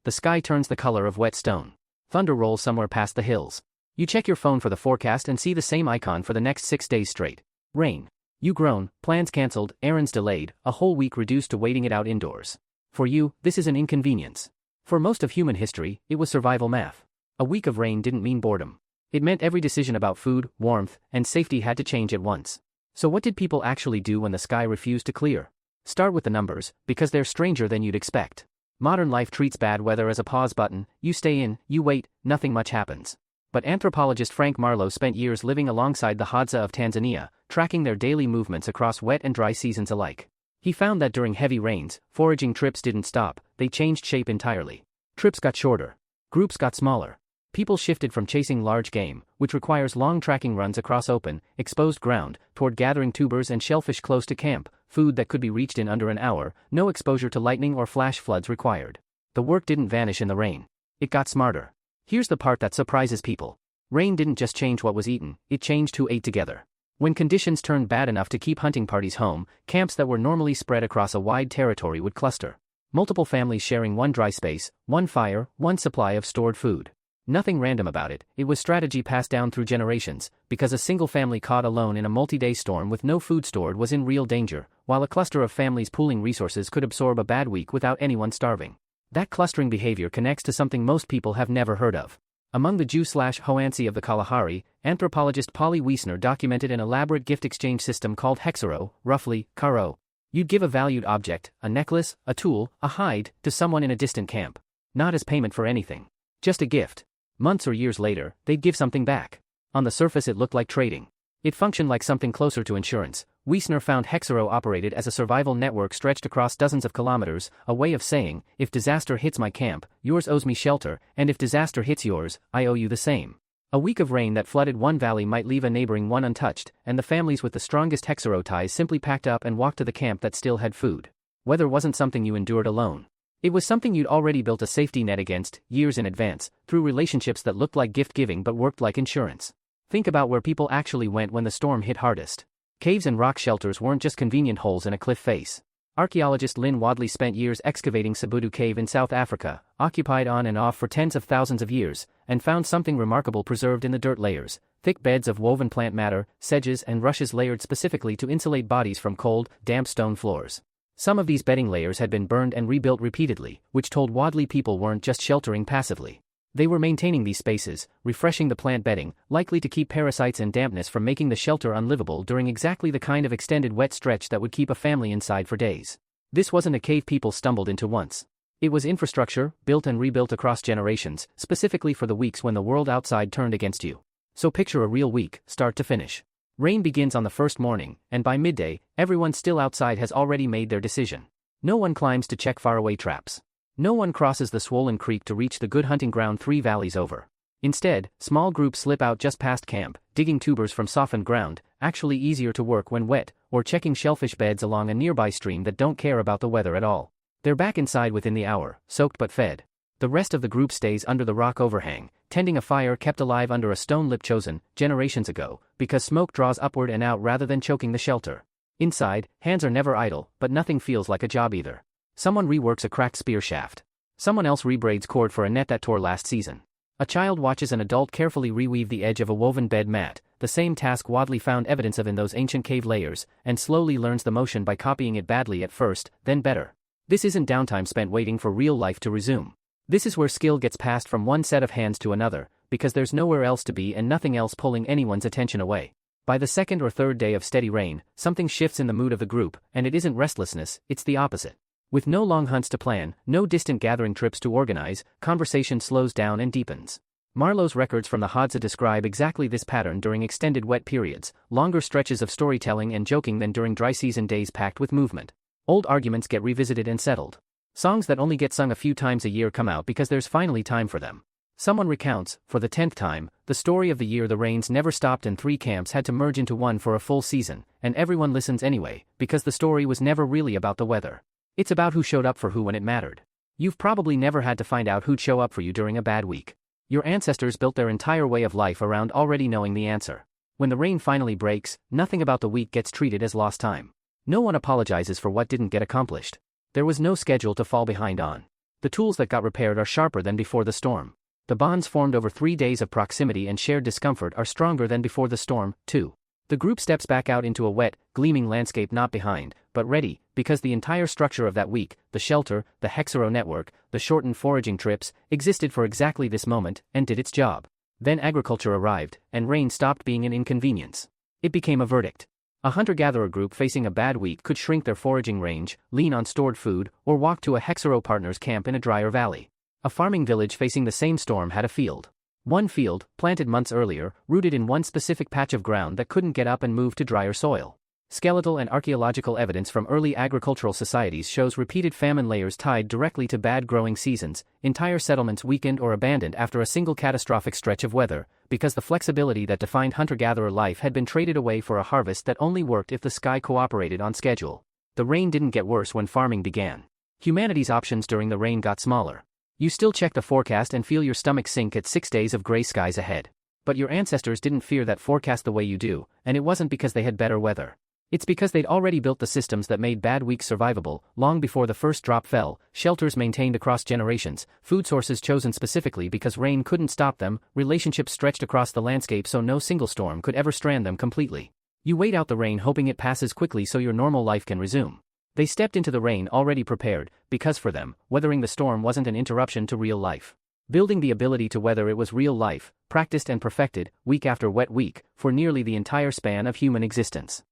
The sky turns the color of wet stone. Thunder rolls somewhere past the hills. You check your phone for the forecast and see the same icon for the next 6 days straight. Rain. You groan, plans cancelled, errands delayed, a whole week reduced to waiting it out indoors. For you, this is an inconvenience. For most of human history, it was survival math. A week of rain didn't mean boredom. It meant every decision about food, warmth, and safety had to change at once. So what did people actually do when the sky refused to clear? Start with the numbers, because they're stranger than you'd expect. Modern life treats bad weather as a pause button. You stay in, you wait, nothing much happens. But anthropologist Frank Marlowe spent years living alongside the Hadza of Tanzania, tracking their daily movements across wet and dry seasons alike. He found that during heavy rains, foraging trips didn't stop, they changed shape entirely. Trips got shorter. Groups got smaller. People shifted from chasing large game, which requires long tracking runs across open, exposed ground, toward gathering tubers and shellfish close to camp, food that could be reached in under an hour, no exposure to lightning or flash floods required. The work didn't vanish in the rain. It got smarter. Here's the part that surprises people. Rain didn't just change what was eaten, it changed who ate together. When conditions turned bad enough to keep hunting parties home, camps that were normally spread across a wide territory would cluster. Multiple families sharing one dry space, one fire, one supply of stored food. Nothing random about it, it was strategy passed down through generations, because a single family caught alone in a multi-day storm with no food stored was in real danger, while a cluster of families pooling resources could absorb a bad week without anyone starving. That clustering behavior connects to something most people have never heard of. Among the Ju/hoansi of the Kalahari, anthropologist Polly Wiesner documented an elaborate gift exchange system called hxaro, roughly, hxaro. You'd give a valued object, a necklace, a tool, a hide, to someone in a distant camp. Not as payment for anything. Just a gift. Months or years later, they'd give something back. On the surface it looked like trading. It functioned like something closer to insurance. Wiesner found hxaro operated as a survival network stretched across dozens of kilometers, a way of saying, if disaster hits my camp, yours owes me shelter, and if disaster hits yours, I owe you the same. A week of rain that flooded one valley might leave a neighboring one untouched, and the families with the strongest hxaro ties simply packed up and walked to the camp that still had food. Weather wasn't something you endured alone. It was something you'd already built a safety net against, years in advance, through relationships that looked like gift-giving but worked like insurance. Think about where people actually went when the storm hit hardest. Caves and rock shelters weren't just convenient holes in a cliff face. Archaeologist Lynn Wadley spent years excavating Sibudu cave in South Africa, occupied on and off for tens of thousands of years, and found something remarkable preserved in the dirt layers, thick beds of woven plant matter, sedges and rushes layered specifically to insulate bodies from cold, damp stone floors. Some of these bedding layers had been burned and rebuilt repeatedly, which told Wadley people weren't just sheltering passively. They were maintaining these spaces, refreshing the plant bedding, likely to keep parasites and dampness from making the shelter unlivable during exactly the kind of extended wet stretch that would keep a family inside for days. This wasn't a cave people stumbled into once. It was infrastructure, built and rebuilt across generations, specifically for the weeks when the world outside turned against you. So picture a real week, start to finish. Rain begins on the first morning, and by midday, everyone still outside has already made their decision. No one climbs to check faraway traps. No one crosses the swollen creek to reach the good hunting ground 3 valleys over. Instead, small groups slip out just past camp, digging tubers from softened ground, actually easier to work when wet, or checking shellfish beds along a nearby stream that don't care about the weather at all. They're back inside within the hour, soaked but fed. The rest of the group stays under the rock overhang, tending a fire kept alive under a stone lip chosen, generations ago, because smoke draws upward and out rather than choking the shelter. Inside, hands are never idle, but nothing feels like a job either. Someone reworks a cracked spear shaft. Someone else rebraids cord for a net that tore last season. A child watches an adult carefully reweave the edge of a woven bed mat, the same task Wadley found evidence of in those ancient cave layers, and slowly learns the motion by copying it badly at first, then better. This isn't downtime spent waiting for real life to resume. This is where skill gets passed from one set of hands to another, because there's nowhere else to be and nothing else pulling anyone's attention away. By the second or third day of steady rain, something shifts in the mood of the group, and it isn't restlessness, it's the opposite. With no long hunts to plan, no distant gathering trips to organize, conversation slows down and deepens. Marlowe's records from the Hadza describe exactly this pattern during extended wet periods, longer stretches of storytelling and joking than during dry season days packed with movement. Old arguments get revisited and settled. Songs that only get sung a few times a year come out because there's finally time for them. Someone recounts, for the 10th time, the story of the year the rains never stopped and 3 camps had to merge into one for a full season, and everyone listens anyway, because the story was never really about the weather. It's about who showed up for who when it mattered. You've probably never had to find out who'd show up for you during a bad week. Your ancestors built their entire way of life around already knowing the answer. When the rain finally breaks, nothing about the week gets treated as lost time. No one apologizes for what didn't get accomplished. There was no schedule to fall behind on. The tools that got repaired are sharper than before the storm. The bonds formed over 3 days of proximity and shared discomfort are stronger than before the storm, too. The group steps back out into a wet, gleaming landscape, not behind, but ready, because the entire structure of that week, the shelter, the hxaro network, the shortened foraging trips, existed for exactly this moment, and did its job. Then agriculture arrived, and rain stopped being an inconvenience. It became a verdict. A hunter-gatherer group facing a bad week could shrink their foraging range, lean on stored food, or walk to a hxaro partner's camp in a drier valley. A farming village facing the same storm had a field. One field, planted months earlier, rooted in one specific patch of ground that couldn't get up and move to drier soil. Skeletal and archaeological evidence from early agricultural societies shows repeated famine layers tied directly to bad growing seasons, entire settlements weakened or abandoned after a single catastrophic stretch of weather, because the flexibility that defined hunter-gatherer life had been traded away for a harvest that only worked if the sky cooperated on schedule. The rain didn't get worse when farming began. Humanity's options during the rain got smaller. You still check the forecast and feel your stomach sink at 6 days of gray skies ahead. But your ancestors didn't fear that forecast the way you do, and it wasn't because they had better weather. It's because they'd already built the systems that made bad weeks survivable, long before the first drop fell, shelters maintained across generations, food sources chosen specifically because rain couldn't stop them, relationships stretched across the landscape so no single storm could ever strand them completely. You wait out the rain hoping it passes quickly so your normal life can resume. They stepped into the rain already prepared, because for them, weathering the storm wasn't an interruption to real life. Building the ability to weather it was real life, practiced and perfected, week after wet week, for nearly the entire span of human existence.